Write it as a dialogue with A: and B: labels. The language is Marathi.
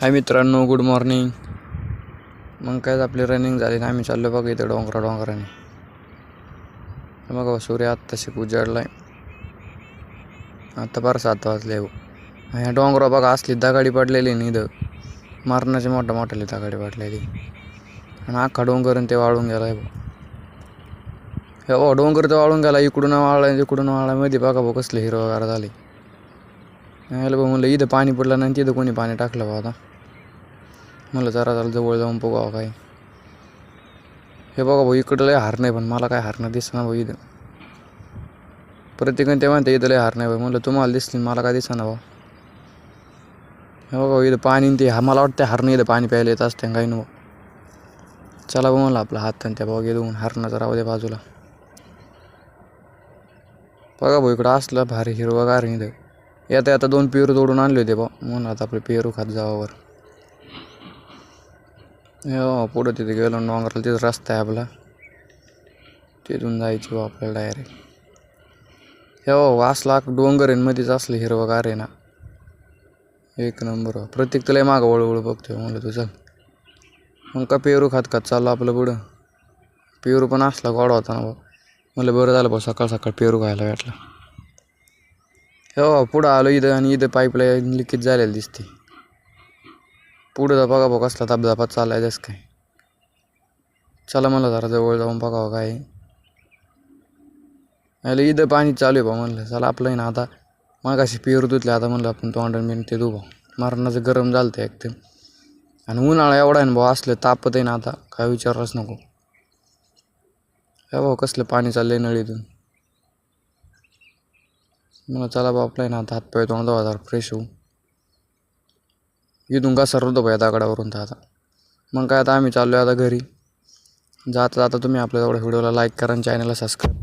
A: हाय मित्रांनो, गुड मॉर्निंग. मग काय आपली रनिंग झाली ना, आम्ही चाललो बघा इथं डोंगराने. बघा सूर्य आत्ताशी उजाडलाय. आता बरं 7 वाजले. ह्या डोंगरा बघा असली दगाडी पडलेली नाही इथं, मारणाची मोठ्याली दगाडी पडलेली. आणि अख्खा डोंगर ते वाळून गेलाय. हो डोंगर तर वाळून गेला, इकडून वाळला मध्ये बघा भाऊ कसले हिरवगार झाले. म्हणलं इथं पाणी पडलं नाही, तिथं कोणी पाणी टाकलं बा. आता मला जरा जवळ जाऊन बघावं काय. हे बघा भाऊ इकडं लय हार नाही, पण मला काय हारणं दिसना भाऊ इथं. प्रत्येकाने ते म्हणते इथं लय हार नाही भाऊ. म्हणलं तुम्हाला दिसली, मला काय दिसना भाऊ. हे बघा इथं पाणी ते मला वाटतं हारणं इथं पाणी प्यायला येत असते काही नको. चला बघ म्हणलं आपला हात आणि त्या बघा घेऊन हारणाचं राहू दे बाजूला. बघा भाऊ इकडं असलं भारी हिरवगार इथं. येता 2 पेरू तोडून आणले होते बा, म्हणून आता आपले पेरू खात जावावर. हो पुढं तिथे गेलो डोंगराला, तिथं रस्ता आहे आपला, तिथून जायचं बा आपल्याला डायरेक्ट. हो असला डोंगर आहे मध्येच असलं हिरवगार आहे ना, एक नंबर. प्रत्येक तुला मागं वळवळ बघतोय. म्हणलं तू चल. मग का पेरू खात चाललं आपलं पुढं. पेरू पण असला गोडा होता ना भाऊ. म्हणलं बरं झालं भाऊ सकाळ पेरू खायला भेटला. हो पुढं आलो इथं, आणि इथं पाईपलाईन लिकेज झालेली दिसते. पुढं जा बघा भाऊ कसला धबधबा चाललाय जस काय. चला मला जरा जवळ जाऊन बघावं काय. इथं पाणी चालू आहे बा. म्हणलं चला आपलं ना आता मागाशी पेरू धुतले, आता म्हणलं आपण तोंडाने बिन ते धुवा. मरणाचं गरम झालं ते एकदम. आणि उन्हाळा एवढा आहे ना भाऊ, असलं तापत आहे ना आता काय विचारलंच नको. हे भाऊ कसलं पाणी चाललंय नळीतून. मला चला बा आपलं ना आता हातपाय तोंड धुवा जरा फ्रेश होऊ. इथून का सरवतो भाई दगडावरून तर आता. मग काय आता आम्ही चाललो आहे आता घरी. जाता तुम्ही आपल्या एवढ्या व्हिडिओला लाईक करा आणि चॅनलला सबस्क्राईब.